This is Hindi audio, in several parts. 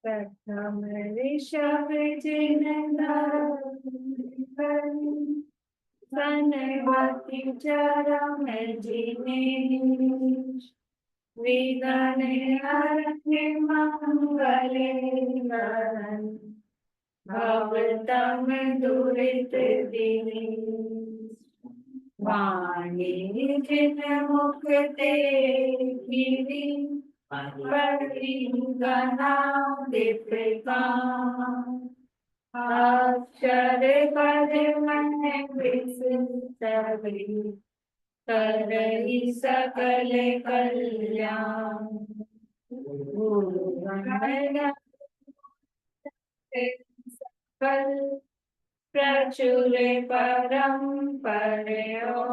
प्रथम ऋषभ जिनदार सनवती चरम जिनेश विगने हरहि मंगले वरन भवतम दुरित दीनेश वाणी जिन मुख ते गिरी पड़ी गना दीपिका अक्षर पद मन विसरी करई सकल कल्याण सकल प्रचुर परम परयो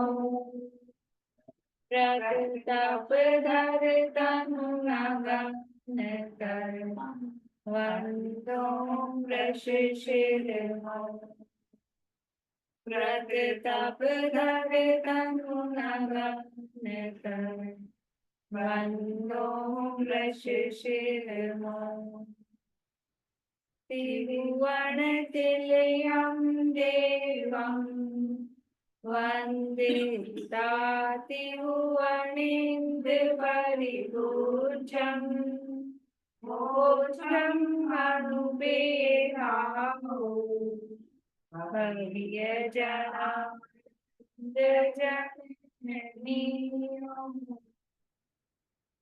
प्रताप धर तनु नगन कर वंदो प्रशिशिर प्रताप धर तनु नगन कर वंदो प्रशिशिर त्रिभुवन तिलयं देवं वंदे तातिभुवनेन्द्र परिपूज्यं मोक्षं अनुपेराहो हरिय जना जननीयो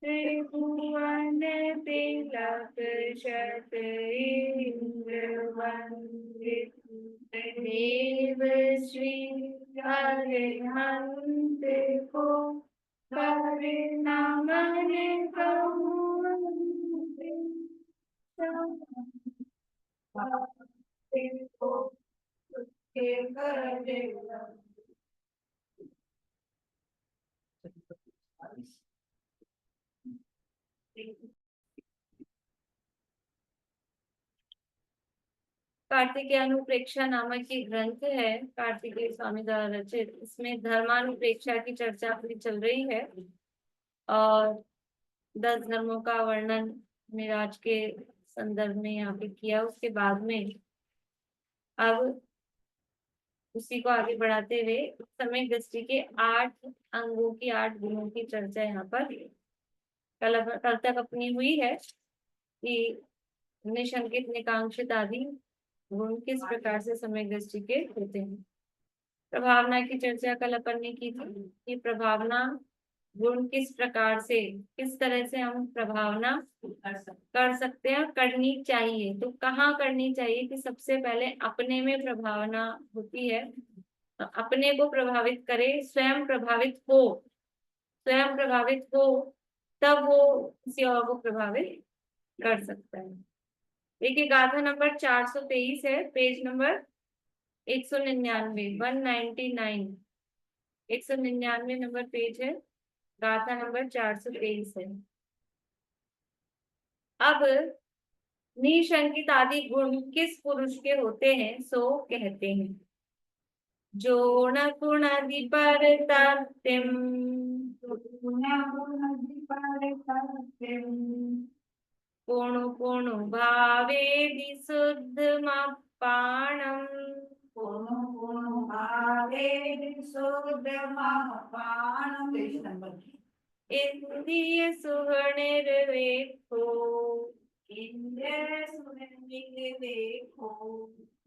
त्रिभुवन तिलक शत इंद्र वंदित देव श्री अरिहंत को कर नमन कहूँ कार्तिकेय अनुप्रेक्षा नामक की ग्रंथ है कार्तिकेय स्वामी द्वारा रचित। इसमें धर्मानुप्रेक्षा की चर्चा पूरी चल रही है और 10 धर्मों का वर्णन मिराज के संदर्भ में यहाँ पे किया। उसके बाद में अब उसी को आगे बढ़ाते हुए समय दृष्टि के 8 अंगों की 8 गुणों की चर्चा यहाँ पर कल तक अपनी हुई है कि निशंकित निकांक्षित आदि गुण किस प्रकार से समय दृष्टि के होते हैं। प्रभावना की चर्चा कल अपन ने की थी कि प्रभावना गुण किस प्रकार से किस तरह से हम प्रभावना कर सकते हैं, करनी चाहिए। तो कहाँ करनी चाहिए कि सबसे पहले अपने में प्रभावना होती है, अपने को प्रभावित करे, स्वयं प्रभावित हो तब वो किसी और को प्रभावित कर सकता है। देखिए गाथा नंबर 423 है, पेज नंबर 199 199 199 नंबर पेज है, गाथा नंबर 423 है। अब निशंकित आदि गुण किस पुरुष के होते हैं सो कहते हैं। जो न गुणादि पर तत्तिम कोणु कोणु भावे विशुद्धमपाणम् इंद्रिय सुगणिर्वेक्षो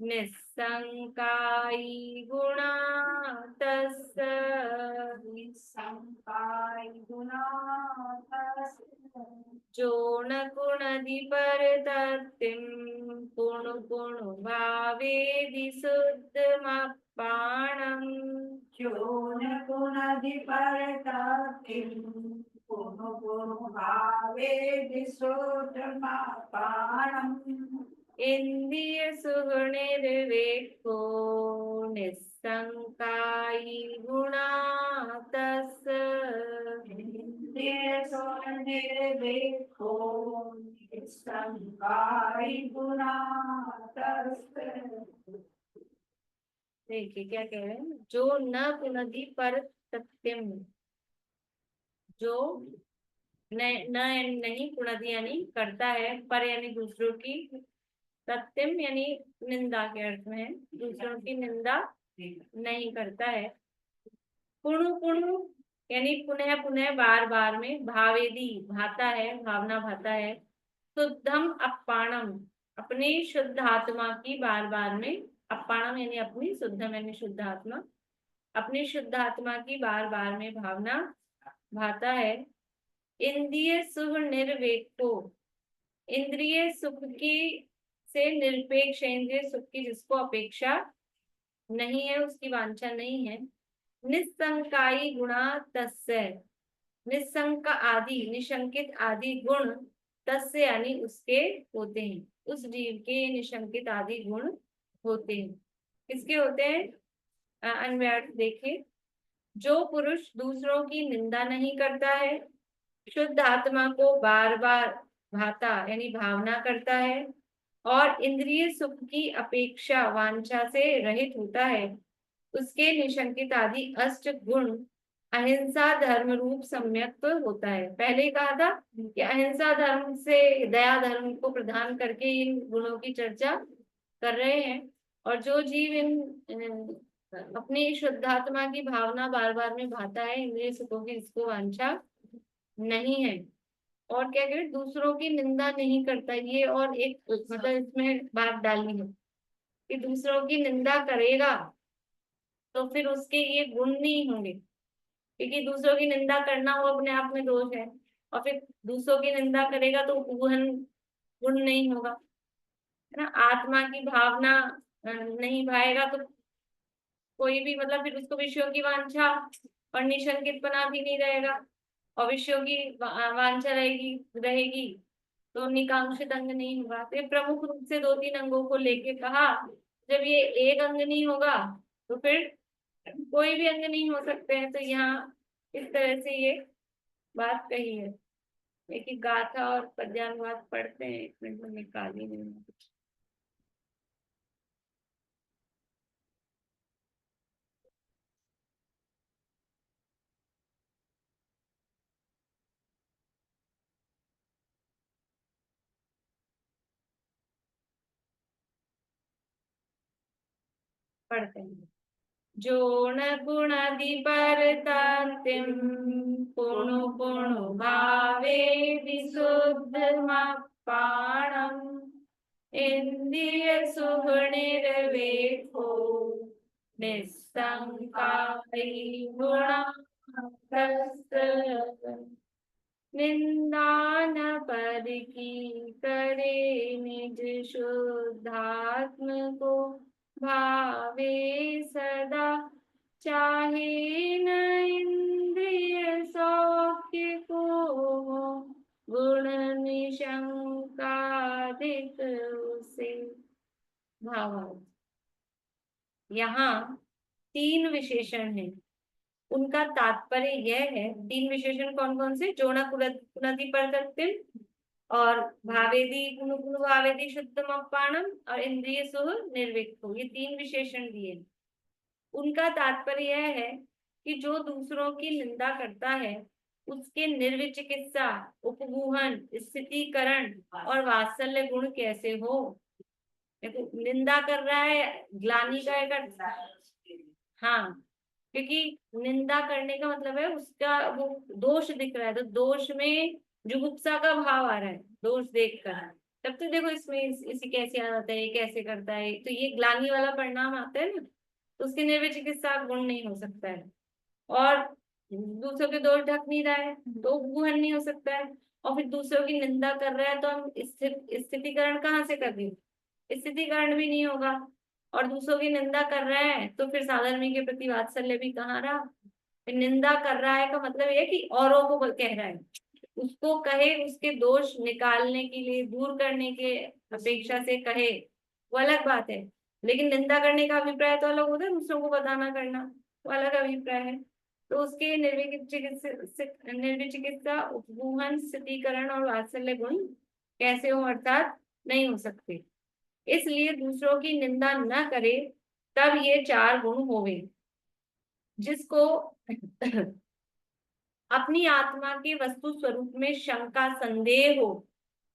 निस्संकाई गुणा तस्य जो न गुणदि पर तत्तिम गुणु गुणु भावे विशुद्धमपाणम् जो न गुणदि पर तत्तिम गुणु गुणु भावे विशुद्धमपाणम् इंद्रिय सुगुणिर्वेक्षो निस्संकाई गुणा तस्य निर्वेक्षो निस्संकाई गुणा तस्य। देखिए क्या कह रहे हैं, जो न गुणदि पर तत्तिम, जो नहीं, पुनः यानी करता है, पर यानी दूसरों की, सत्यम यानी निंदा के अर्थ में है, दूसरों की निंदा नहीं करता है। पुणु पुणु यानी पुनः पुनः, बार बार में, भावेदी भाता है, भावना भाता है। शुद्धम अप्पाणम अपनी शुद्ध आत्मा की बार बार में, अप्पाणम यानी अपनी, शुद्धम यानी शुद्ध आत्मा, अपनी शुद्ध आत्मा की बार बार में भावना भाता है। इंद्रिय सुख निर्वेको, इंद्रिय सुख की से निरपेक्ष, इंद्रिय सुख की जिसको अपेक्षा नहीं है, उसकी वांछा नहीं है। निसंकाई गुणा तस्य, निसंक आदि, निशंकित आदि गुण, तस्य यानी उसके होते हैं, उस जीव के निशंकित आदि गुण होते हैं। किसके होते हैं? अन्वय अर्थ देखें। जो पुरुष दूसरों की निंदा नहीं करता है, शुद्ध आत्मा को बार बार भाता यानी भावना करता है, और इंद्रिय सुख की अपेक्षा वांछा से रहित होता है, उसके निशंकित आदि अष्ट गुण अहिंसा धर्म रूप सम्यक होता है। पहले ही कहा था कि अहिंसा धर्म से, दया धर्म को प्रदान करके इन गुणों की चर्चा कर रहे हैं। और जो जीव इन अपनी शुद्धात्मा की भावना बार बार में भाता है, इंद्रिय सुखों की इसको वांछा नहीं है, और क्या करें, दूसरों की निंदा नहीं करता। ये और एक मतलब इसमें बात डाली है कि दूसरों की निंदा करेगा तो फिर उसके ये गुण नहीं होंगे, क्योंकि दूसरों की निंदा करना वो अपने आप में दोष है, और फिर दूसरों की निंदा करेगा तो उपगुहन गुण नहीं होगा, है ना। आत्मा की भावना नहीं भाएगा तो कोई भी, मतलब फिर उसको विषयों की वांछा और निशंकितपना भी नहीं रहेगा, और विषयों की वांछा रहेगी रहेगी तो निकांक्षित अंग नहीं होगा। तो ये प्रमुख रूप से दो तीन अंगों को लेके कहा। जब ये एक अंग नहीं होगा तो फिर कोई भी अंग नहीं हो सकते हैं। तो यहाँ इस तरह से ये बात कही है। एक गाथा और पद्यानुवाद पढ़ते हैं, एक मिनट में निकाली नहीं। पढ़ते हैं। जोण गुणादि परतांतिम, पुणु पुणु भावे विशुद्धमप्पाणम्, इंद्रिय सुख निर्वेको, निस्संकारि गुणास्तस्य, निंदा न पर की करे, निज शुद्धात्म को भावे सदा, चाहे न इंद्रिय सौख्य को, गुण निशंकादिक उसे। भावार्थ, यहाँ तीन विशेषण हैं, उनका तात्पर्य यह है, तीन विशेषण कौन कौन से? जोना कुनति परतत्तिम, और भावेदी गुणु गुणु भावेदी शुद्धम अप्पाणम, और इंद्रिय सुख निर्विक्तो, ये तीन विशेषण दिए। उनका तात्पर्य यह है कि जो दूसरों की निंदा करता है, उसके निर्विचिकित्सा, उपगूहन, स्थितीकरण और वात्सल्य गुण कैसे हो। देखो, निंदा कर रहा है, ग्लानि का एक अर्थ, हाँ, क्योंकि निंदा करने का मतलब है उसका वो दोष दिख रहा है, तो दोष में जुगुप्सा का भाव आ रहा है दोष देखकर। तब तो देखो इसमें इसी कैसे आ जाता है, ये कैसे करता है, तो ये ग्लानि वाला परिणाम आता है ना, तो उसके निर्विचिकित्सा गुण नहीं हो सकता है, और दूसरों के दोष ढक नहीं रहा है तो उपगूहन नहीं हो सकता है, और फिर दूसरों की निंदा कर रहा है तो हम स्थितिकरण कहाँ से कर रहे, स्थितिकरण भी नहीं होगा, और दूसरों की निंदा कर रहा है तो फिर साधर्मी के प्रति वात्सल्य भी कहाँ रहा। फिर निंदा कर रहा है का मतलब ये कि औरों को कह रहा है, उसको कहे, उसके दोष निकालने के लिए, दूर करने के अपेक्षा से कहे, वो अलग बात है। लेकिन निंदा करने का अभिप्राय तो अलग होता है, दूसरों को बताना करना वो अलग अभिप्राय है। तो उसके निर्विचिकित्सा, उपगूहन, स्थितीकरण और वात्सल्य गुण कैसे हो, अर्थात नहीं हो सकते। इसलिए दूसरों की निंदा न करे, तब ये चार गुण होवे, जिसको अपनी आत्मा के वस्तु स्वरूप में शंका संदेह हो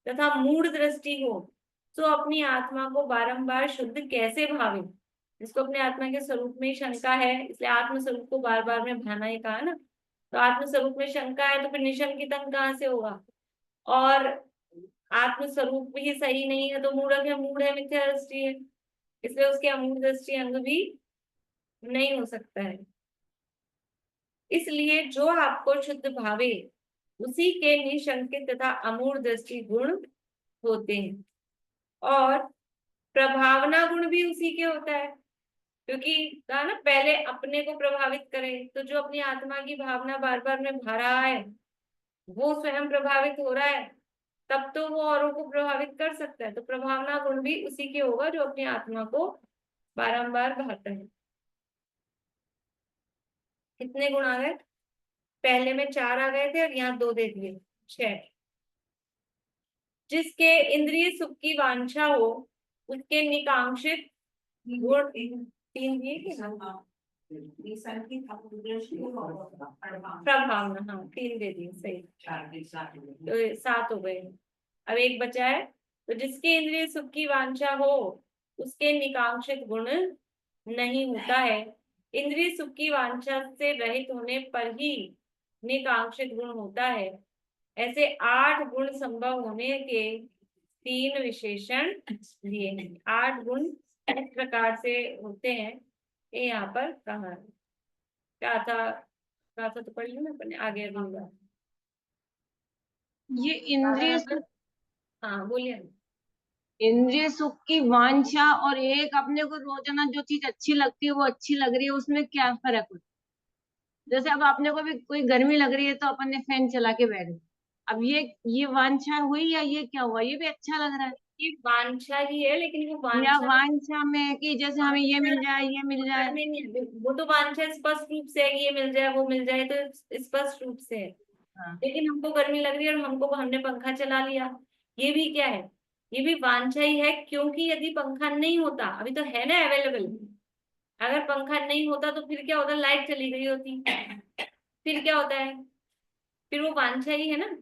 तथा मूढ़ दृष्टि हो तो अपनी आत्मा को बारंबार शुद्ध कैसे भावे। जिसको अपने आत्मा के स्वरूप में शंका है, इसलिए आत्म स्वरूप को बार बार में भाना ही कहा ना। तो आत्म स्वरूप में शंका है तो फिर निशंकितम कहाँ से होगा। और आत्म स्वरूप भी सही नहीं है तो मूढ़क है, मूढ़ है, मिथ्या दृष्टि है, इसलिए उसके अमूढ़ दृष्टि अंग भी नहीं हो सकता है। इसलिए जो आपको शुद्ध भावे उसी के निशंकित तथा अमूढ़ दृष्टि गुण होते हैं। और प्रभावना गुण भी उसी के होता है, क्योंकि कहा ना पहले अपने को प्रभावित करे, तो जो अपनी आत्मा की भावना बार बार में भा रहा है वो स्वयं प्रभावित हो रहा है, तब तो वो औरों को प्रभावित कर सकता है। तो प्रभावना गुण भी उसी के होगा जो अपनी आत्मा को बारंबार भाता है। कितने गुण आ गए, पहले में 4 आ गए थे और यहाँ 2 दे दिए, 6। जिसके इंद्रिय सुख की वांछा हो उसके निकांक्षित गुण 3 दिए कि प्रभावना, हाँ 3 दे दिए, सही। तो 7 हो गए। अब एक बचा है, तो जिसके इंद्रिय सुख की वांछा हो उसके निकांक्षित गुण नहीं होता है। इंद्रिय सुख की वांछा से रहित होने पर ही निकांक्षित गुण होता है। ऐसे 8 गुण संभव होने के 3 विशेषण दिए हैं। 8 गुण इस प्रकार से होते हैं, ये यहाँ पर कहा है। क्या था तो पढ़ लिया ना अपने, आगे दूंगा। ये इंद्रिय सुख, हाँ बोलिए। इंद्रिय सुख की वांछा और एक अपने को रोजाना जो चीज अच्छी लगती है वो अच्छी लग रही है, उसमें क्या फर्क होता है। जैसे अब अपने को भी कोई गर्मी लग रही है तो अपन ने फैन चला के बैठ गए। अब ये वांछा हुई या ये क्या हुआ, ये भी अच्छा लग रहा है। ये वांछा ही है, लेकिन वो या वांछा वांछा में कि जैसे हमें ये मिल जाए, ये मिल जाए। पकड़ में नहीं है। वो तो वांछा स्पष्ट रूप से है कि ये मिल जाए वो मिल जाए, तो स्पष्ट रूप से है। हाँ। लेकिन हमको गर्मी लग रही है और हमने पंखा चला लिया, ये भी क्या है, ये भी वांछा ही है। क्योंकि यदि पंखा नहीं होता, अभी तो है ना अवेलेबल, अगर पंखा नहीं होता तो फिर क्या होता, लाइट चली गई होती, फिर क्या होता है, फिर वो वांछा ही है ना।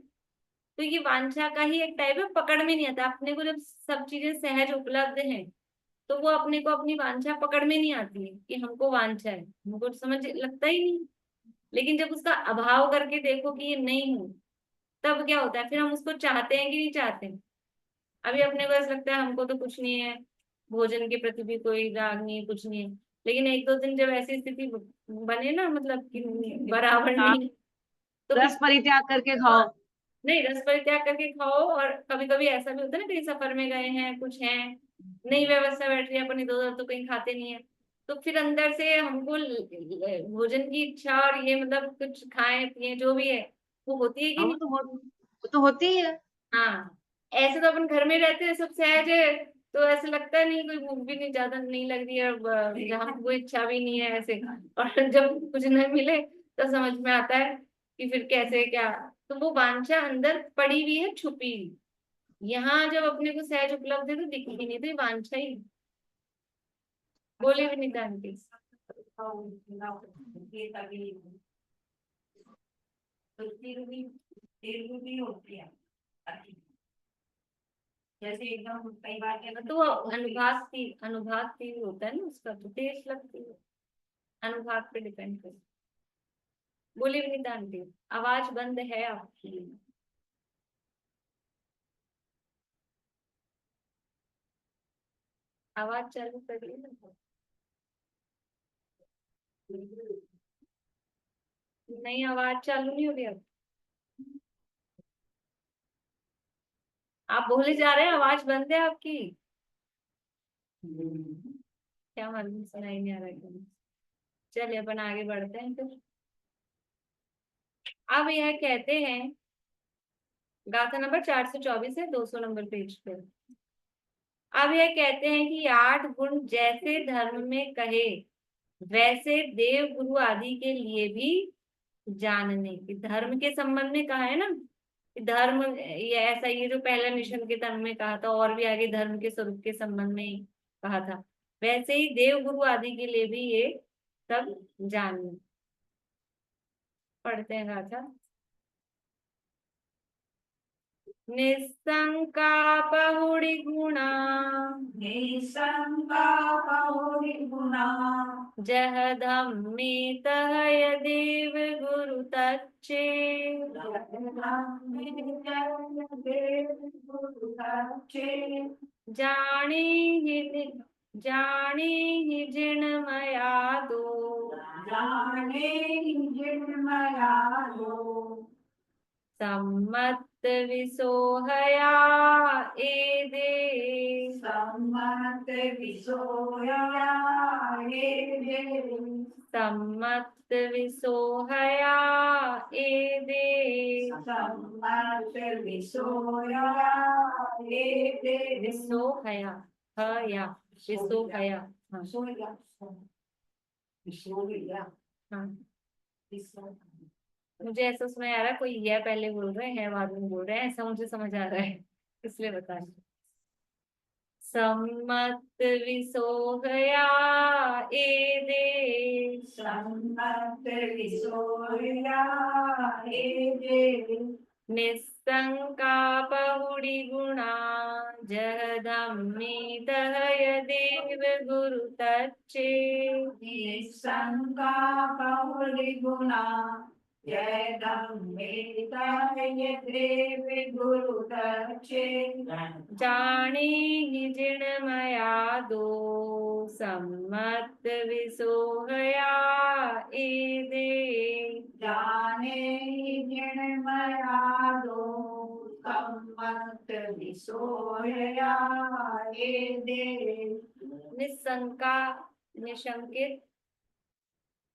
तो ये वांछा का ही एक टाइप है, पकड़ में नहीं आता अपने को। जब सब चीजें सहज उपलब्ध हैं तो वो अपने को अपनी वांछा पकड़ में नहीं आती है कि हमको वांछा है, हमको समझ लगता ही नहीं। लेकिन जब उसका अभाव करके देखो कि ये नहीं हो, तब क्या होता है, फिर हम उसको चाहते हैं कि नहीं चाहते। अभी अपने को ऐसा लगता है हमको तो कुछ नहीं है, भोजन के प्रति भी कोई राग नहीं है, कुछ नहीं है। लेकिन 1-2 दिन जब ऐसी स्थिति बने ना, मतलब कि बराबर आप नहीं, तो फिर रस परित्याग करके खाओ। नहीं, रस परित्याग करके खाओ। और कभी कभी ऐसा भी होता है ना, कहीं सफर में गए हैं, कुछ है नई व्यवस्था बैठ रही है, अपन इधर उधर तो कहीं खाते नहीं है, तो फिर अंदर से हमको भोजन की इच्छा, और ये मतलब कुछ खाएं पिए जो भी है वो होती है कि हाँ, नहीं। वो तो होती ही है। हाँ, ऐसे तो अपन घर में रहते हैं, सब सहज है, तो ऐसे लगता है नहीं, कोई भूख भी नहीं, ज्यादा नहीं लग रही है, और जहाँ कोई इच्छा भी नहीं है ऐसे। और जब कुछ न मिले तो समझ में आता है कि फिर कैसे क्या। तो वो वांछा अंदर पड़ी हुई है, छुपी हुई। यहाँ जब अपने को सहज उपलब्ध है तो दिखी नहीं, तो ये वांछा ही। बोले भी नहीं जानती। होती है जैसे एकदम कई बार क्या तो वो अनुभाग की होता है ना, उसका तो टेस्ट लगती है, अनुभाग पे डिपेंड करता है। बोले भी नहीं जानती। आवाज बंद है आपकी। आवाज चालू करिए ना। नहीं, आवाज चालू नहीं हो रही अब। आप बोले जा रहे हैं, आवाज बंद है आपकी। क्या मालूम, सुनाई नहीं आ रहा है। चलिए अपन आगे बढ़ते हैं फिर। अब यह कहते हैं, गाथा नंबर 424 है, 200 नंबर पेज पे। अब यह कहते हैं कि 8 गुण जैसे धर्म में कहे वैसे देव गुरु आदि के लिए भी जानने की। धर्म के संबंध में कहा है ना कि धर्म, ये ऐसा, ये जो पहला निशन के धर्म में कहा था, और भी आगे धर्म के स्वरूप के संबंध में ही कहा था, वैसे ही देव गुरु आदि के लिए भी ये सब जानना। पढ़ते हैं गाथा। निस्संका बहुड़ी गुणा निसंगा बहुरी गुणा जह धम्मे तह यदेव गुरु तच्चे जाने ही जिण मया दो जाने जिनमया लो सम्मत विसोहया ए दे सम्मत विसोया हे देव सम्मत विसोहया ए दे सम्मत विसोया हे देव विसोहया हया विसोहया हाँ विसोया विसोया हाँ विसोया मुझे ऐसा समझ आ रहा है कोई यह पहले बोल रहे हैं बाद में बोल रहे हैं ऐसा मुझे समझ आ रहा है इसलिए बता रही हूँ। सम्मत विसोहया ए दे सम्मत विसोया हे देव निस्संका बहुड़ी गुणा जह धम्मे तह यदेव गुरु तच्चे निसंगा बहुरी गुणा जय धम्मे देव गुरु दक्षे जाने ही जिण मया दो सम्मत विसोहया ए दे जाने जिणमया दो सम्मत विसोया हे देव निशंका निशंकित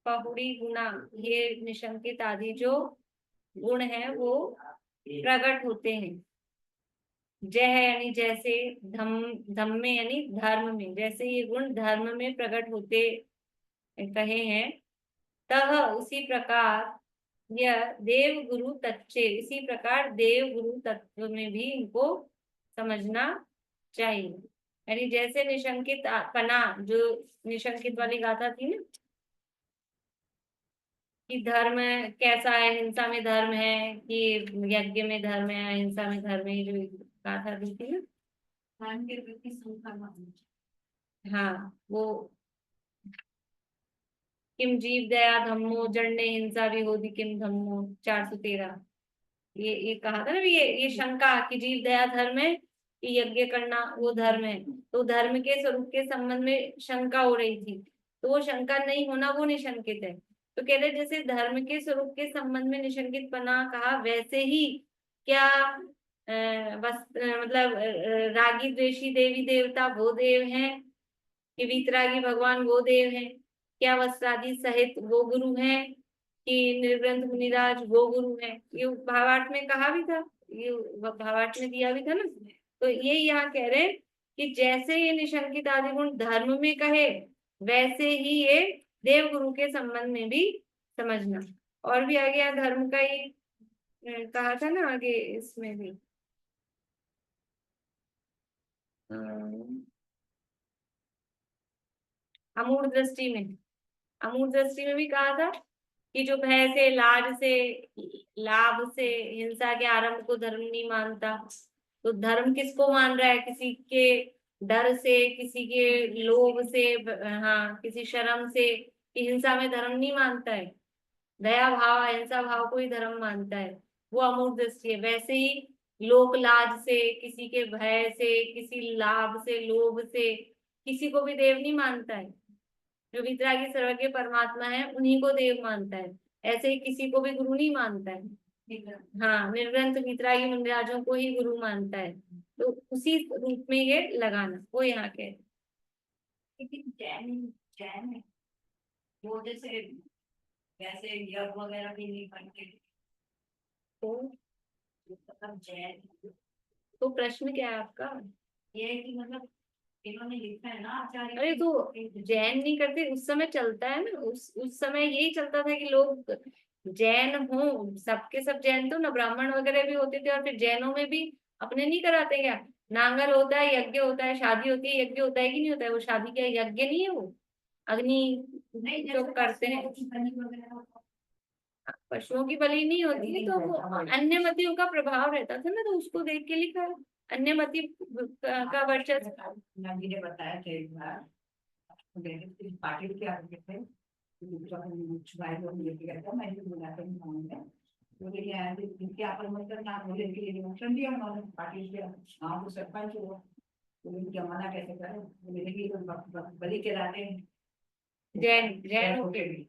पहुड़ी गुणा ये निशंकित आदि जो गुण है वो प्रकट होते हैं जय यानी जैसे धम में यानी धर्म में जैसे ये गुण धर्म में प्रकट होते कहे हैं तह उसी प्रकार यह देव गुरु तच्चे इसी प्रकार देव गुरु तत्व में भी इनको समझना चाहिए यानी जैसे निशंकित पना जो निशंकित वाली गाथा थी ना कि धर्म कैसा है हिंसा में धर्म है कि यज्ञ में धर्म है अहिंसा में धर्म है जो गाथा दी थी ना धर्म के प्रति संकल्प हाँ वो किम जीव दया धम्मो जड़ने हिंसा विहोदी किम धम्मो 413 ये कहा था ना ये शंका कि जीव दया धर्म है कि यज्ञ करना वो धर्म है तो धर्म के स्वरूप के संबंध में शंका हो रही थी तो वो शंका नहीं होना वो निशंकित है तो कह रहे जैसे धर्म के स्वरूप के संबंध में निशंकित पना कहा वैसे ही क्या मतलब रागी द्वेषी देवी देवता वो देव हैं कि वीतरागी भगवान वो देव हैं क्या वस्त्रादि सहित वो गुरु हैं कि निर्ग्रंथ मुनिराज वो गुरु हैं ये भावार्थ में कहा भी था ये भावार्थ में दिया भी था ना तो ये यहाँ कह रहे हैं कि जैसे ये निशंकित आदि गुण धर्म में कहे वैसे ही ये देव गुरु के संबंध में भी समझना और भी आगे यहाँ धर्म का ही कहा था ना आगे इसमें भी अमूढ़ दृष्टि में भी कहा था कि जो भय से लाज से लाभ से हिंसा के आरंभ को धर्म नहीं मानता तो धर्म किसको मान रहा है किसी के डर से किसी के लोभ से हाँ किसी शर्म से कि हिंसा में धर्म नहीं मानता है दया भाव अहिंसा भाव को ही धर्म मानता है वो अमूढ़ दृष्टि है वैसे ही लोक लाज से किसी के भय से किसी लाभ से लोभ से किसी को भी देव नहीं मानता है जो वितरागी सर्वज्ञ परमात्मा है उन्हीं को देव मानता है ऐसे ही किसी को भी गुरु नहीं मानता है हाँ निर्ग्रंथ वितरागी मुनिराजों को ही गुरु मानता है तो उसी रूप में ये लगाना वो यहाँ के लेकिन जैन है वो जैसे वैसे यज्ञ वगैरह भी नहीं करते तो मतलब जैन तो प्रश्न क्या है आपका ये है कि मतलब इन्होंने लिखा है ना आचार्य अरे तो जैन नहीं करते उस समय चलता है ना उस समय यही चलता था कि लोग जैन हो सबके सब जैन तो ना ब्राह्मण वगैरह भी होते थे और फिर जैनों में भी अपने नहीं कराते क्या नांगर होता है यज्ञ होता है शादी होती है यज्ञ होता है कि नहीं होता है वो शादी क्या यज्ञ नहीं है वो अग्नि नहीं जो करते हैं बलि वगैरह पशुओं की बलि नहीं होती है, तो वो अन्य मतियों का प्रभाव रहता था ना, तो उसको देख के लिखा है। अन्य मति का वर्चस्व। नंदी ने बताया थे एक बार, पाटिल के आगे थे, छुपाए लोग लेके गए थे, मैं भी बुलाते हैं गाँव में, बोले कि यार इनके आप मत करना, बोले इनके लिए निमंत्रण दिया उन्होंने पाटिल के गाँव के सरपंच हुआ, बोले क्या मना कैसे करें, बोले देखिए बलि के राते जैन जैन होके भी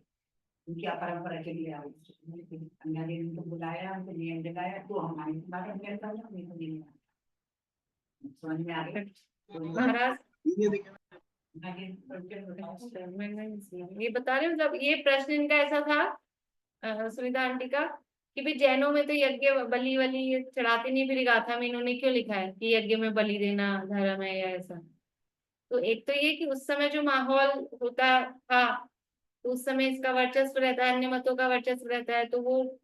उनकी परंपरा चली आ रही, अन्य ने उनको बुलाया, उनको नियम दिलाया, तो हमारी बात नियम करना नहीं तो नहीं समझ में आ गया। महाराज आगे ये बता रहे हो, मतलब ये प्रश्न इनका ऐसा था, सुनीता आंटी का, कि भाई जैनों में तो यज्ञ बलि वली ये चढ़ाते नहीं, फिर गाथा में इन्होंने क्यों लिखा है कि यज्ञ में बलि देना धर्म है या ऐसा। तो एक तो ये कि उस समय जो माहौल होता था, तो उस समय इसका वर्चस्व रहता है, अन्य मतों का वर्चस्व रहता है, तो वो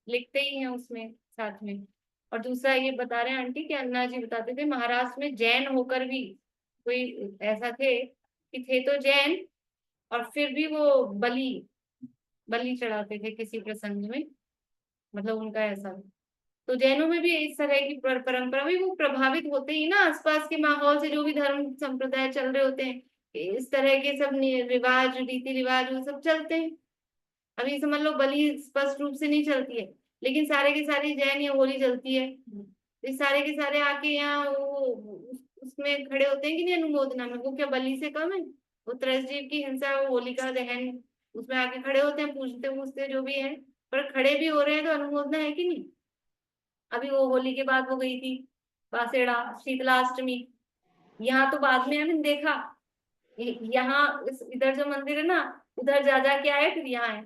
लिखते ही हैं उसमें साथ में। और दूसरा ये बता रहे हैं आंटी कि अन्ना जी बताते थे, महाराष्ट्र में जैन होकर भी कोई ऐसा थे कि थे तो जैन, और फिर भी वो बलि बलि चढ़ाते थे किसी प्रसंग में, मतलब उनका ऐसा। तो जैनों में भी इस तरह की परंपरा भी, वो प्रभावित होते ही ना आसपास के माहौल से, जो भी धर्म संप्रदाय चल रहे होते हैं, इस तरह के सब रिवाज रीति रिवाज वो सब चलते हैं। अभी समझ लो बलि स्पष्ट रूप से नहीं चलती है, लेकिन सारे के सारे जैन या होली चलती है, तो ये सारे के सारे आके यहाँ वो उसमें खड़े होते हैं कि नहीं अनुमोदना में, वो क्या बलि से कम है? वो त्रसजीव की हिंसा, वो होलिका दहन, उसमें आके खड़े होते हैं, पूछते पूछते जो भी है, पर खड़े भी हो रहे हैं तो अनुमोदना है कि नहीं? अभी वो होली के बाद वो गई थी बासेड़ा शीतलाष्टमी, यहाँ तो बाद में हमने देखा, यहाँ इधर जो मंदिर है ना, उधर जा जा के आए, फिर यहाँ आए,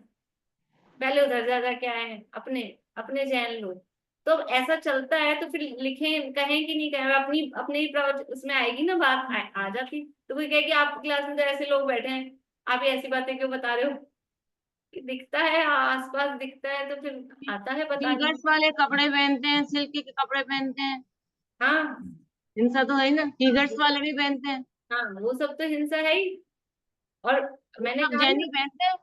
पहले उधर जा जा के आए हैं अपने अपने जैन लोग। तो अब ऐसा चलता है तो फिर लिखें कहें कि नहीं कहें, अपनी अपने ही उसमें आएगी ना बात, आ जाती। तो कोई कहे कि आपकी क्लास में तो ऐसे लोग बैठे हैं, आप ये ऐसी बातें क्यों बता रहे हो? कि दिखता है आसपास दिखता है तो फिर आता है बताने। टीगर्स वाले कपड़े पहनते हैं, सिल्क के कपड़े पहनते हैं, हाँ हिंसा तो है ही ना, टीगर्स वाले भी पहनते हैं, हाँ, वो सब तो हिंसा है ही। और वो मैंने सब कहा जैन ना, ही पहनते हैं।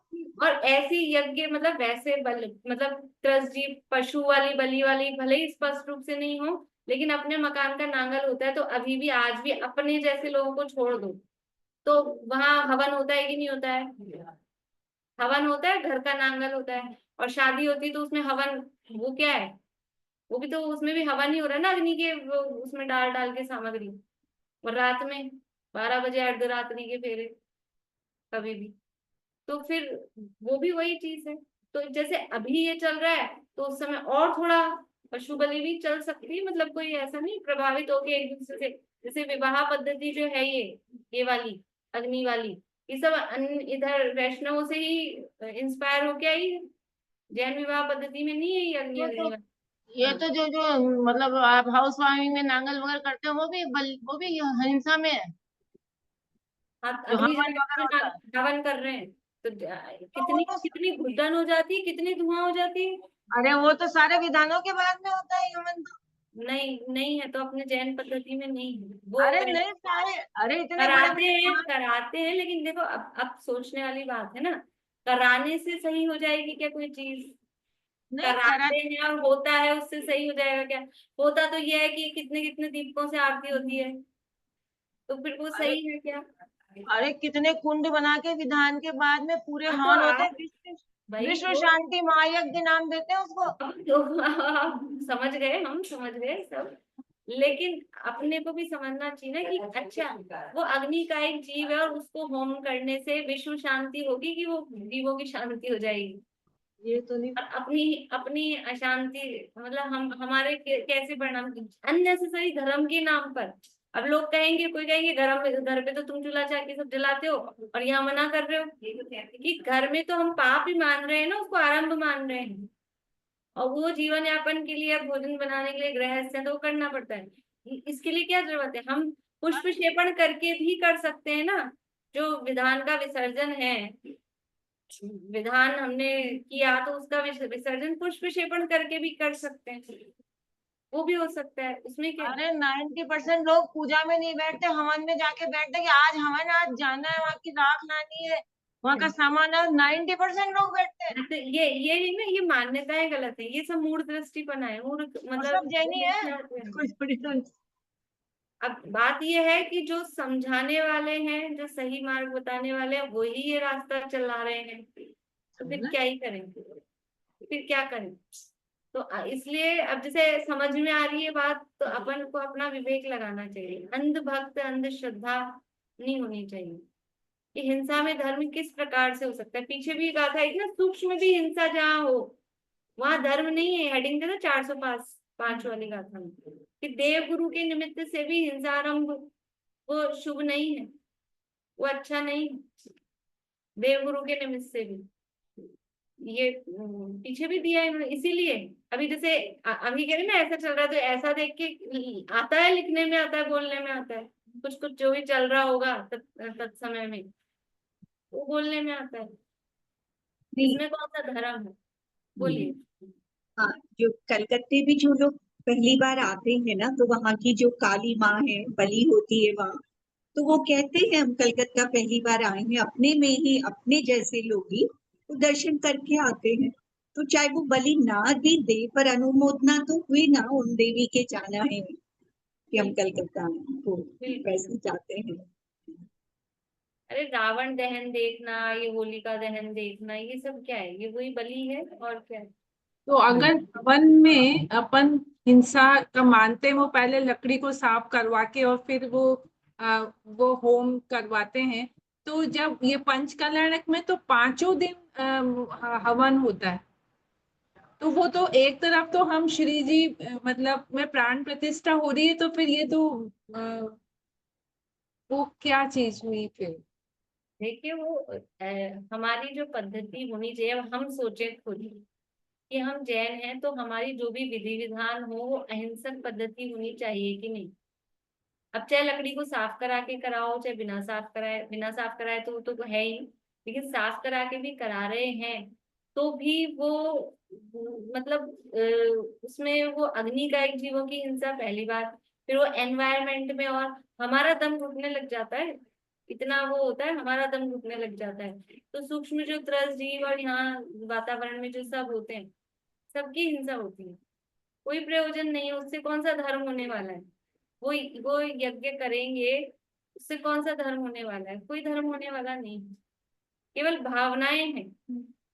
और ऐसी यज्ञ मतलब वैसे बल मतलब त्रसजीव पशु वाली बलि वाली भले ही स्पष्ट रूप से नहीं हो, लेकिन अपने मकान का नांगल होता है, तो अभी भी आज भी अपने जैसे लोगों को छोड़ दो, तो वहां हवन होता है कि नहीं होता है? हवन होता है, घर का नांगल होता है, और शादी होती है तो उसमें हवन, वो क्या है? वो भी तो उसमें भी हवन ही हो रहा है ना, अग्नि के वो उसमें डाल डाल के सामग्री। और रात में 12 बजे अर्धरात्रि के फेरे कभी भी, तो फिर वो भी वही चीज है। तो जैसे अभी ये चल रहा है, तो उस समय और थोड़ा पशु बलि भी चल सकती है, मतलब कोई ऐसा नहीं प्रभावित होके एक दूसरे से। जैसे विवाह पद्धति जो है ये वाली अग्नि वाली, ये सब इधर वैष्णव से ही इंस्पायर होके आई है। जैन विवाह पद्धति में नहीं है ये अग्नि वो अग्नि तो वाली। ये हाँ तो जो मतलब आप हाउस वार्मिंग में नांगल वगैरह करते हैं, वो भी हिंसा में है, हाँ, जो अग्नि हवन जला वगैरह के होता है। हवन कर रहे हैं, तो तो वो कितनी तो कितनी घुटन हो जाती है, कितनी धुआं हो जाती है। अरे वो तो सारे विधानों के बाद में होता है हवन तो। नहीं नहीं है, तो अपने जैन पद्धति में नहीं है वो अरे नहीं सारे, अरे इतने बड़े कराते बड़े हैं कराते हैं, लेकिन देखो अब सोचने वाली बात है ना, कराने से सही हो जाएगी क्या कोई चीज? नहीं करा। कराते हैं और होता है उससे सही हो जाएगा क्या? होता तो ये है कि कितने कितने दीपकों से आरती होती है, तो फिर वो अरे सही है क्या? अरे कितने कुंड बना के विधान के बाद में पूरे हाँ, तो हवन होते हैं, आप विश्व भाई विश्व तो शांति महायज्ञ नाम देते हैं उसको। अब तो आप समझ गए, हम समझ गए सब, लेकिन अपने को भी समझना चाहिए ना कि अच्छा, वो अग्नि का एक जीव है, और उसको होम करने से विश्व शांति होगी कि वो जीवों की शांति हो जाएगी? ये तो नहीं। और अपनी अपनी अशांति, मतलब हम हमारे कैसे परिणाम अननेसेसरी धर्म के नाम पर। अब लोग कहेंगे, कोई कहेंगे घर पे तो तुम चूल्हा चाकी सब जलाते हो, और यहाँ मना कर रहे हो कि घर में तो हम पाप ही मान रहे हैं ना, उसको आरंभ मान रहे हैं, और वो जीवन यापन के लिए, भोजन बनाने के लिए गृहस्थ है तो वो करना पड़ता है। इसके लिए क्या जरूरत है? हम पुष्प क्षेपण करके भी कर सकते हैं ना, जो विधान का विसर्जन है, विधान हमने किया तो उसका विसर्जन पुष्प क्षेपण करके भी कर सकते हैं, वो भी हो सकता है, उसमें क्या है? अरे 90% लोग पूजा में नहीं बैठते, हवन में जाके बैठते कि आज हवन, आज जाना है, वहां की राख लानी है, वहाँ का सामान 90% लोग बैठते हैं। तो ये नहीं ना, ये मान्यताएं गलत है, ये सब मूढ़ दृष्टिपना है, मूढ़ वो मतलब सब जैनी है, क्या होते हैं। कोई थोड़ी तो। अब बात ये है कि जो समझाने वाले हैं, जो सही मार्ग बताने वाले हैं, वही ये रास्ता चला रहे हैं, तो फिर क्या ही करेंगे, फिर क्या करें। तो इसलिए अब जैसे समझ में आ रही है बात, तो अपन को अपना विवेक लगाना चाहिए, अंधभक्त अंधश्रद्धा नहीं होनी चाहिए कि हिंसा में धर्म किस प्रकार से हो सकता है। पीछे भी कहा था एक ना, सूक्ष्म भी हिंसा जहाँ हो वहां धर्म नहीं है, हेडिंग थे ना 405 वाली गाथा में, कि देव गुरु के निमित्त से भी हिंसा आरंभ, वो शुभ नहीं है, वो अच्छा नहीं है, देव गुरु के निमित्त से भी ये पीछे भी दिया है इन्होंने। इसीलिए अभी जैसे अभी कह रहे ना ऐसा चल रहा है, तो ऐसा देख के आता है, लिखने में आता है, बोलने में आता है, कुछ कुछ जो भी चल रहा होगा तत्समय में वो बोलने में आता है, नहीं। इसमें कौन सा धर्म है, बोलिए। हाँ, जो कलकत्ते भी जो लोग पहली बार आते हैं ना, तो वहाँ की जो काली माँ है, बलि होती है वहाँ, तो वो कहते हैं हम कलकत्ता पहली बार आए हैं, अपने में ही अपने जैसे लोग ही तो दर्शन करके आते हैं। तो चाहे वो बलि ना भी दे, पर अनुमोदना तो हुई ना उन देवी के जाना है कि हम कलकत्ता आए, तो वैसे जाते हैं। अरे रावण दहन देखना, ये होलिका दहन देखना, ये सब क्या है, ये वही बलि है और क्या है। तो अगर वन में अपन हिंसा का मानते हैं, वो पहले लकड़ी को साफ करवा के और फिर वो होम करवाते हैं, तो जब ये पंचकल्याणक में तो 5 दिन हवन होता है, तो वो तो एक तरफ तो हम श्री जी मतलब में प्राण प्रतिष्ठा हो रही है, तो फिर ये तो वो क्या चीज हुई फिर। देखिए वो हमारी जो पद्धति होनी चाहिए, अब हम सोचे खुद कि हम जैन हैं, तो हमारी जो भी विधि विधान हो वो अहिंसक पद्धति होनी चाहिए कि नहीं। अब चाहे लकड़ी को साफ करा के कराओ, चाहे बिना साफ कराए तो है ही, लेकिन साफ करा के भी करा रहे हैं तो भी वो मतलब उसमें वो अग्नि का एक जीवों की हिंसा पहली बात, फिर वो एनवायरमेंट में, और हमारा दम घुटने लग जाता है, इतना वो होता है, हमारा दम घुटने लग जाता है। तो सूक्ष्म जो त्रस जीव और यहाँ वातावरण में जो सब होते हैं, सबकी हिंसा होती है, कोई प्रयोजन नहीं है, उससे कौन सा धर्म होने वाला है। वो यज्ञ करेंगे, उससे कौन सा धर्म होने वाला है, कोई धर्म होने वाला नहीं है, केवल भावनाएं हैं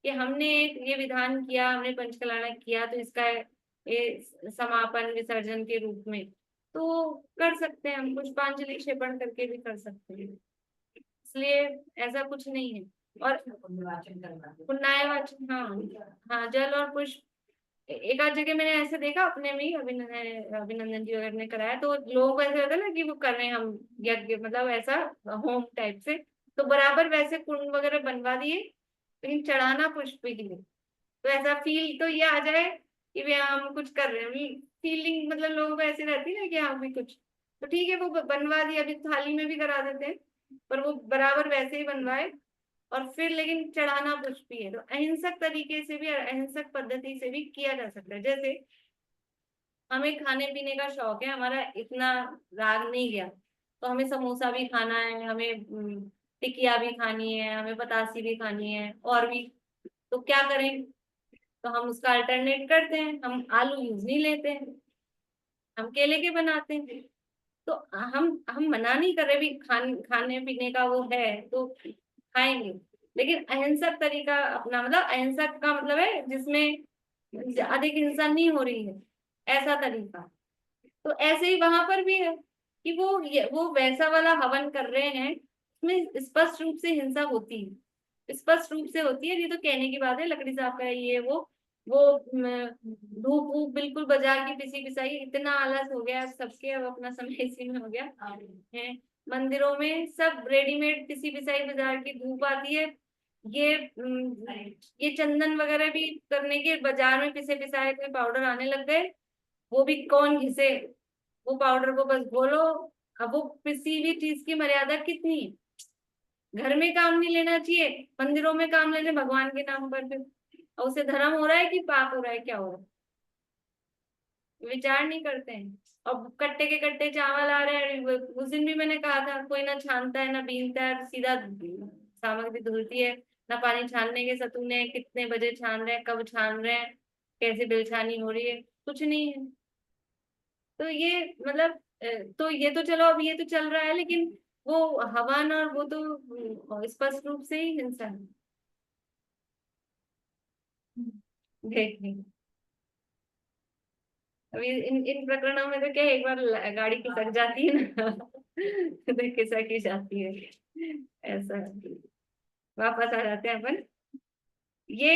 कि हमने एक ये विधान किया, हमने पंचकल्याणक किया, तो इसका ये समापन विसर्जन के रूप में तो कर सकते हैं, हम पुष्पांजलि क्षेपण करके भी कर सकते हैं, इसलिए ऐसा कुछ नहीं है। और पुण्यायवाचन, हाँ हाँ, जल और पुष्प एक आध जगह मैंने ऐसे देखा, अपने में ही अभिनंदन जी वगैरह ने कराया, तो लोगों को ऐसा होता है ना कि वो कर रहे हैं हम यज्ञ, मतलब ऐसा होम टाइप से, तो बराबर वैसे कुंड वगैरह बनवा दिए, लेकिन चढ़ाना पुष्प ही है, तो ऐसा फील तो ये आ जाए कि भैया हम कुछ कर रहे हैं, फीलिंग मतलब लोगों को ऐसी रहती है ना कि हाँ भी कुछ, तो ठीक है वो बनवा दिया, अभी थाली में भी करा देते हैं, पर वो बराबर वैसे ही बनवाए, और फिर लेकिन चढ़ाना पुष्प ही है। तो अहिंसक तरीके से भी, अहिंसक पद्धति से भी किया जा सकता है। जैसे हमें खाने पीने का शौक है, हमारा इतना राग नहीं गया, तो हमें समोसा भी खाना है, हमें टिकिया भी खानी है, हमें बतासी भी खानी है, और भी, तो क्या करें, तो हम उसका अल्टरनेट करते हैं, हम आलू यूज नहीं लेते हैं, हम केले के बनाते हैं। तो हम मना नहीं कर रहे भी, खाने पीने का वो है तो खाएंगे, लेकिन अहिंसक तरीका अपना, मतलब अहिंसक का मतलब है जिसमें अधिक हिंसा नहीं हो रही है, ऐसा तरीका। तो ऐसे ही वहां पर भी है कि वो वैसा वाला हवन कर रहे हैं, उसमें स्पष्ट रूप से हिंसा होती है, स्पष्ट रूप से होती है, ये तो कहने की बात है, लकड़ी साफ का ये वो धूप वूप बिल्कुल बजा के पिसी पिसाई, इतना आलस हो गया सबके, अब अपना समय इसी में हो गया है। मंदिरों में सब रेडीमेड पिसी पिसाई बाजार की धूप आती है, ये ये चंदन वगैरह भी करने के बाजार में पिसे पिसाए कोई पाउडर आने लग गए, वो भी कौन घिसे, वो पाउडर को बस घोलो। अब वो पिसी हुई चीज की मर्यादा कितनी है, घर में काम नहीं लेना चाहिए, मंदिरों में काम ले ले भगवान के नाम पर, फिर और उसे धर्म हो रहा है कि पाप हो रहा है, क्या हो रहा है, विचार नहीं करते हैं। और कट्टे के कट्टे चावल आ रहे हैं, उस दिन भी मैंने कहा था, कोई ना छानता है ना बीनता है, सीधा सामग्री धुलती है, ना पानी छानने के सतूने हैं, कितने बजे छान रहे हैं, कब छान रहे हैं, कैसे बिलछानी हो रही है, कुछ नहीं है। तो ये मतलब तो ये तो चलो अब ये तो चल रहा है, लेकिन वो हवन और वो तो स्पष्ट रूप से ही हिंसा है। देखिए अभी इन प्रकरणों में तो क्या है, एक बार गाड़ी खिसक जाती है ना तो खिसक ही जाती है, ऐसा है। वापस आ जाते हैं अपन, ये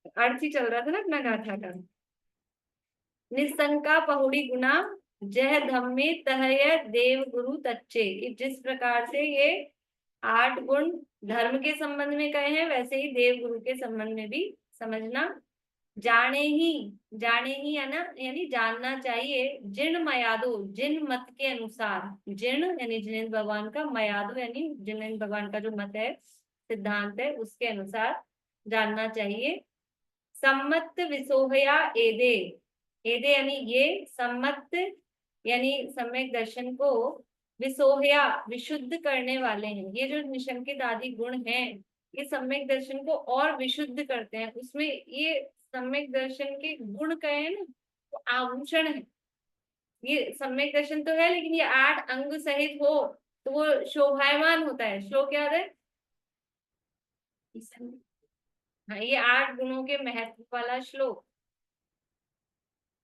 अर्थ ही चल रहा था ना अपना गाथा का। निशंका पहुड़ी गुना जह धम्मे तहय देव गुरु तच्चे, कि जिस प्रकार से ये 8 गुण धर्म के संबंध में कहे हैं, वैसे ही देव गुरु के संबंध में भी समझना। जाने ही है ना, यानी जानना चाहिए। जिन मयादो, जिन मत के अनुसार, जिन यानी जिनेंद्र भगवान का, मयादो यानी जिनेंद्र भगवान का जो मत है, सिद्धांत है, उसके अनुसार जानना चाहिए। सम्मत विसोहया एदे, एदे यानी ये, सम्मत यानी सम्यक दर्शन को, विसोहया विशुद्ध करने वाले हैं। ये जो निशंकित आदि गुण हैं, ये सम्यक दर्शन को और विशुद्ध करते हैं। उसमें ये सम्यक दर्शन के गुण कहे हैं ना, तो आभूषण है। ये सम्यक दर्शन तो है, लेकिन ये 8 अंग सहित हो तो वो शोभायमान होता है। श्लोक याद है? हाँ, ये 8 गुणों के महत्व वाला श्लोक।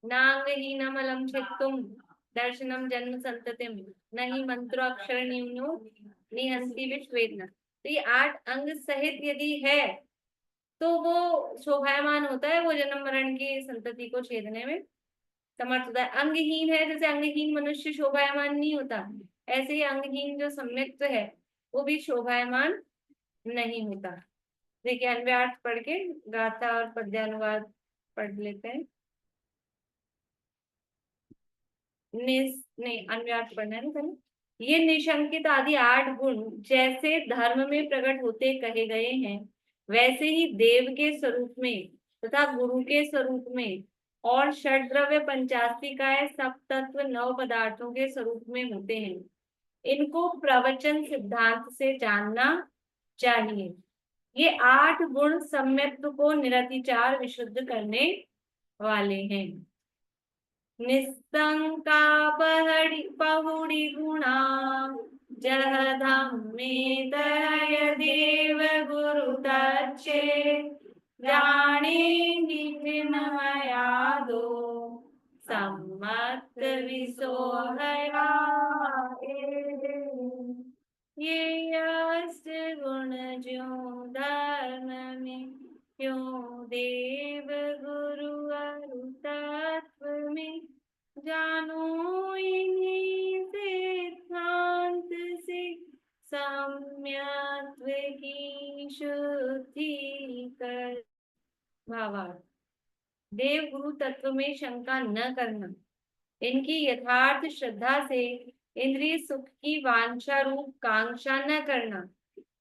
नांगहीनम अलम चित्तुम दर्शनम जन्म संततिम नहीं मंत्रो अक्षर न्यूनो निहंति विश्वेदना। तो ये 8 अंग सहित यदि है तो वो शोभायमान होता है, वो जन्म मरण की संतति को छेदने में समर्थ होता है। अंगहीन है, जैसे अंगहीन मनुष्य शोभायमान नहीं होता, ऐसे ही अंगहीन जो सम्यक्त है वो भी शोभायमान नहीं होता। देखिए अन्वय अर्थ पढ़ के गाथा और पद्यानुवाद पढ़ लेते हैं। नहीं, अन्वय अर्थ पढ़ना है ना पहले। ये निशंकित आदि 8 गुण जैसे धर्म में प्रकट होते कहे गए हैं, वैसे ही देव के स्वरूप में तथा गुरु के स्वरूप में और षड्द्रव्य पंचास्तिकाय सप्तत्व 9 पदार्थों के स्वरूप में होते हैं। इनको प्रवचन सिद्धांत से जानना चाहिए। ये 8 गुण सम्यक्त्व को निरतिचार विशुद्ध करने वाले हैं। निस्संका पहुड़ी गुणा जह धम्मे तय देव गुरु तच्चे, जानेंगी मयादो सम्मत विसोहया एदे। ये अष्ट गुण जो धर्म में क्यों देव गुरु अरु तत्व में, जानो इन्हीं सिद्धांत से सम्यक्त्व की शुद्धि कर। भावार्थ, देव गुरु तत्व में शंका न करना, इनकी यथार्थ श्रद्धा से इंद्रिय सुख की वांछा रूप कांक्षा न करना,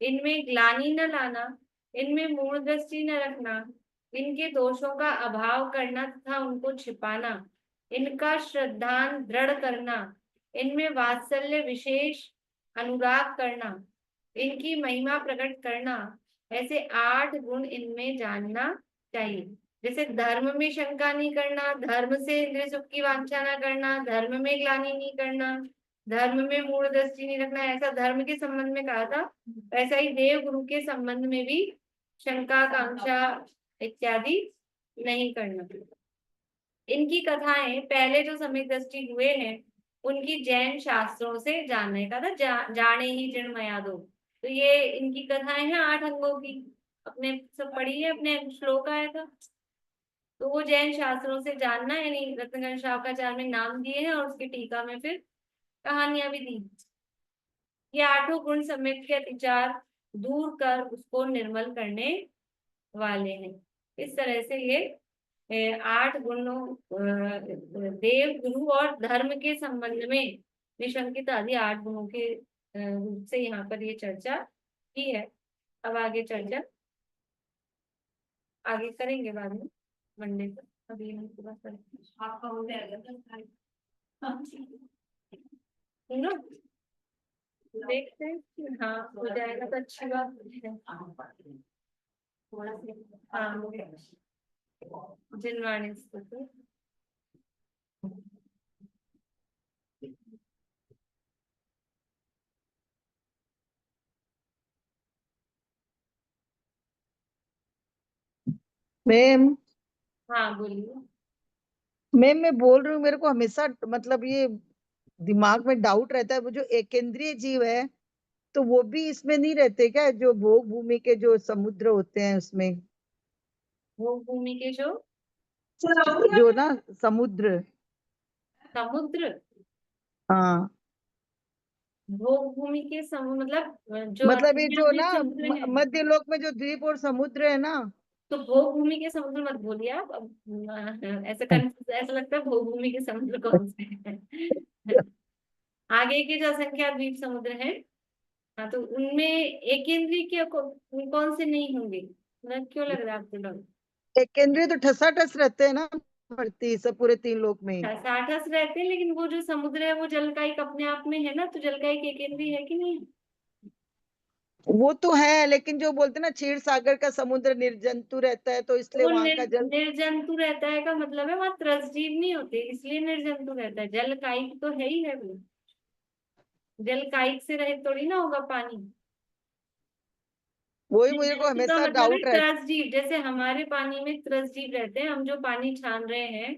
इनमें ग्लानि न लाना, इनमें मूढ़ दृष्टि न रखना, इनके दोषों का अभाव करना तथा उनको छिपाना, इनका श्रद्धान दृढ़ करना, इनमें वात्सल्य विशेष अनुराग करना, इनकी महिमा प्रकट करना, ऐसे 8 गुण इनमें जानना चाहिए। जैसे धर्म में शंका नहीं करना, धर्म से इंद्रिय सुख की वांछा न करना, धर्म में ग्लानि नहीं करना, धर्म में मूढ़ दृष्टि नहीं रखना, ऐसा धर्म के संबंध में कहा था। वैसा ही देव गुरु के संबंध में भी शंका कांक्षा इत्यादि नहीं करना। इनकी कथाएं पहले जो सम्यक दृष्टि हुए हैं उनकी जैन शास्त्रों से जानने का था। जाने ही जिन मयादो, तो ये इनकी कथाएं हैं 8 अंगों की, अपने सब पढ़ी है, अपने श्लोक आया था। तो वो जैन शास्त्रों से जानना, यानी रत्नगंज शावकाचार्य में नाम दिए हैं और उसकी टीका में फिर कहानियां भी दी। ये 8 गुण सम्यक के अतिचार दूर कर उसको निर्मल करने वाले हैं। इस तरह से ये 8 गुणों देव गुरु और धर्म के संबंध में निशंकित आदि 8 गुणों के रूप से यहाँ पर ये चर्चा की है। अब आगे चर्चा आगे करेंगे बाद में मंडे को। अभी हम पूरा करेंगे। आपका हो जाएगा सुनो देखते हैं कि हाँ हो जाएगा तो अच्छी बात है। थोड़ा सा हाँ जिनवाणी स्तुति। मैम हाँ बोलिए। मैम मैं बोल रही हूँ, मेरे को हमेशा मतलब ये दिमाग में डाउट रहता है, वो जो एकेंद्रीय जीव है तो वो भी इसमें नहीं रहते क्या, जो भोग भूमि के जो समुद्र होते हैं उसमें, वो भूमि के जो जो ना समुद्र। समुद्र, हाँ वो भूमि के मतलब जो मतलब ये जो असंख्यात ना समुद्र है। मध्य लोक में जो द्वीप और समुद्र है ना, तो भूमि के समुद्र मत बोलिए आप अब। ऐसा लगता है भूमि के समुद्र कौन से हैं। आगे के जो असंख्यात द्वीप समुद्र हैं, हाँ तो उनमें एक केंद्रीय कौन से नहीं होंगे, मतलब क्यों लग रहा है आपको डर। एकेंद्रीय तो ठसाठस रहते हैं ना भरती सब पूरे 3 लोक में। साठस रहते हैं, लेकिन वो जो समुद्र है वो जल का एक अपने आप में है ना, तो जल का एक केंद्रीय है कि नहीं। वो तो है, लेकिन जो बोलते हैं ना क्षीर सागर का समुद्र निर्जंतु रहता है तो इसलिए वो वहां का जल। निर्जंतु रहता है का मतलब है वहां त्रसजीव नहीं होते, इसलिए निर्जंतु रहता है। जल कायिक तो है ही है वो, जल कायिक से रहित थोड़ी ना होगा पानी। वही मुझे को निर्जंतु का हमेशा मतलब है डाउट रहता त्रसजीव, जैसे हमारे पानी में त्रसजीव रहते हैं, हम जो पानी छान रहे हैं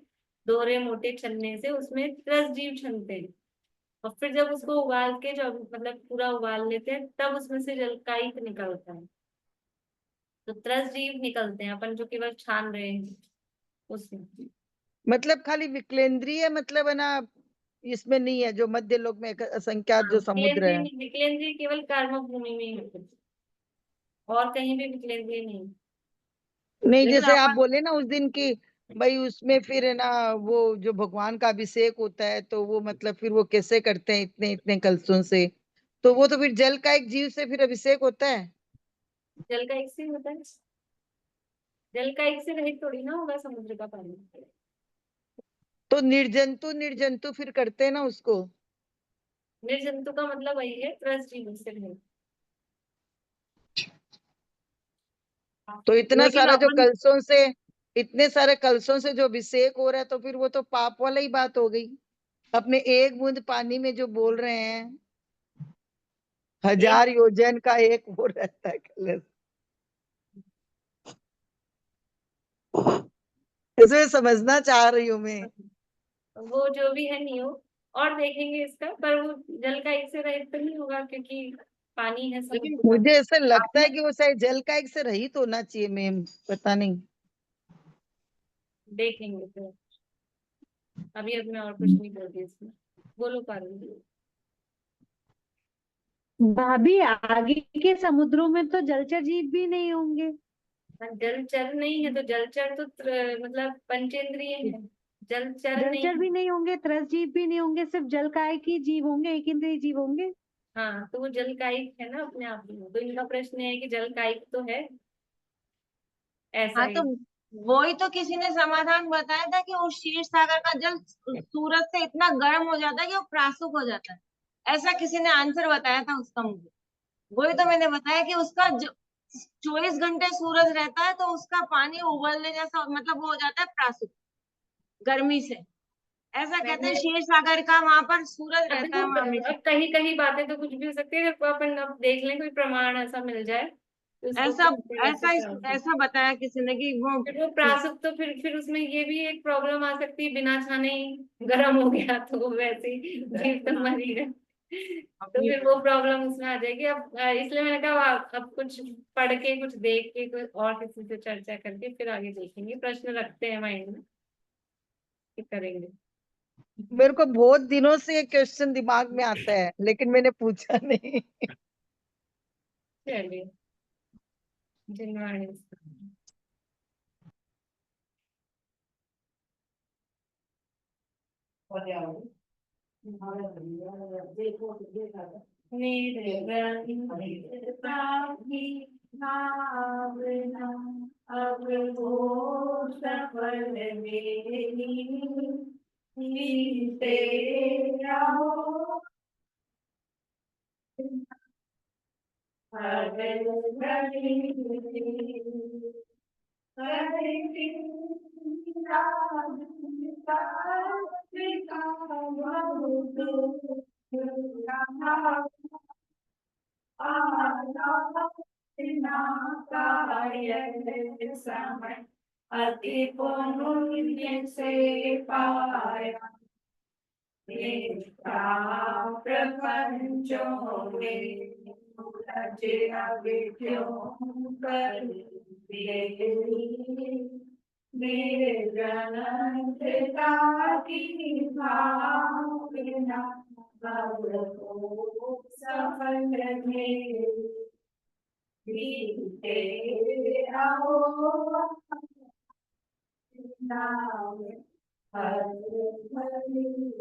दोहरे मोटे छन्ने से, उसमें त्रसजीव छनते हैं। और फिर जब उसको उबाल के जब मतलब पूरा उबाल लेते हैं तब उसमें से जल कायिक निकलता है, तो त्रसजीव निकलते हैं अपन जो केवल छान रहे हैं उसमें। मतलब खाली विकलेंद्रीय मतलब है ना, इसमें नहीं है जो मध्य लोक में असंख्यात हाँ जो समुद्र है। विकलेंद्रीय केवल कर्म भूमि में ही होते हैं, और कहीं भी विकलेंद्रीय नहीं। नहीं, लेकिन जैसे आप अपन बोले ना उस दिन की भाई उसमें फिर है ना वो जो भगवान का अभिषेक होता है तो वो मतलब फिर वो कैसे करते हैं इतने इतने कलशों से, तो वो तो फिर जल का एक जीव से फिर अभिषेक होता है। जल का एक से होता है, जल का एक से रहित थोड़ी ना होगा समुद्र का पानी। तो निर्जंतु निर्जंतु फिर करते हैं ना उसको। निर्जंतु का मतलब वही है त्रसजीव से रहित। तो इतना लेकिन सारा जो अपन कलशों से, इतने सारे कलशों से जो अभिषेक हो रहा है तो फिर वो तो पाप वाला ही बात हो गई। अपने एक बूंद पानी में जो बोल रहे हैं एक 1000 योजन का एक वो रहता है कलश। इसमें समझना चाह रही हूँ मैं। वो जो भी है नियो, और देखेंगे इसका, पर वो जल का एक से रहित तो नहीं होगा क्योंकि पानी है लेकिन समुद्र का। मुझे ऐसा लगता है आपने कि वो शायद जल का एक से रहित होना चाहिए मैम, पता नहीं। देखेंगे फिर, अभी मैं और कुछ नहीं बोलती इसमें। बोलो पारुल। भाभी आगे के समुद्रों में तो जलचर जीव भी नहीं होंगे। जलचर नहीं है तो जलचर तो मतलब पंचेंद्रिय है, जलचर नहीं जलचर है। भी नहीं होंगे, त्रस जीव भी नहीं होंगे, सिर्फ जलकाय की जीव होंगे, एक इंद्रिय जीव होंगे। हाँ तो वो जलकायिक है ना अपने आप में, तो इनका प्रश्न है कि जलकायिक तो है, ऐसा हाँ ही। तो वही तो किसी ने समाधान बताया था कि उस क्षीर सागर का जल सूरज से इतना गर्म हो जाता है कि वो प्रासुक हो जाता है। ऐसा किसी ने आंसर बताया था उसका मुझे। वही तो मैंने बताया कि उसका 24 घंटे सूरज रहता है तो उसका पानी उबलने जैसा मतलब वो हो जाता है प्रासुक गर्मी से। ऐसा कहते हैं मैंने क्षीर सागर का वहां पर सूरज अब रहता देखो है वहां हमेशा। अब कहीं कहीं बातें तो कुछ भी हो सकती है, अगर अपन अब देख लें कोई प्रमाण ऐसा मिल जाए तो उसको ऐसा कहते हैं ऐसा प्रासुक। ऐसा बताया किसी ने कि वो फिर वो प्रासुक तो फिर उसमें ये भी एक प्रॉब्लम आ सकती है, बिना छाने ही गर्म हो गया तो वो वैसे ही जीव तो मर ही गए, तो अपनी फिर वो प्रॉब्लम उसमें आ जाएगी। अब इसलिए मैंने कहा अब कुछ पढ़ के कुछ देख के कुछ और किसी से चर्चा करके फिर आगे देखेंगे, प्रश्न रखते हैं माइंड में, फिर करेंगे। मेरे को बहुत दिनों से ये क्वेश्चन दिमाग में आता है लेकिन मैंने पूछा नहीं। चलिए जिनवाणी। देखो देखा मेरे भावना अब वो सफल मेरी तेरा हो। हरे समय अति पुण्य से पाया प्रपंचों में रचे अविद्यों कर मेरे जन्म पिता की भावना भव को सफल में बीते आओ नाम हर भली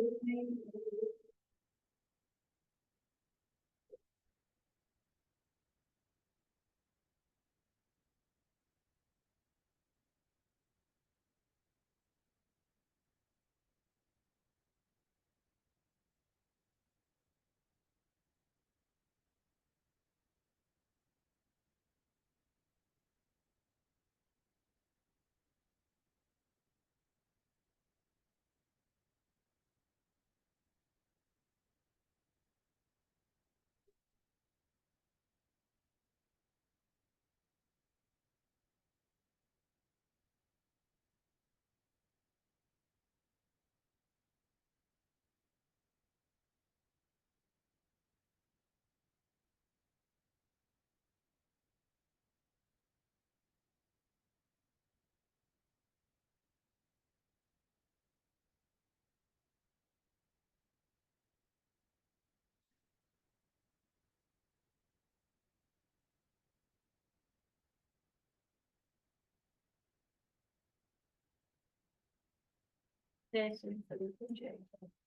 जय श्री कृष्ण।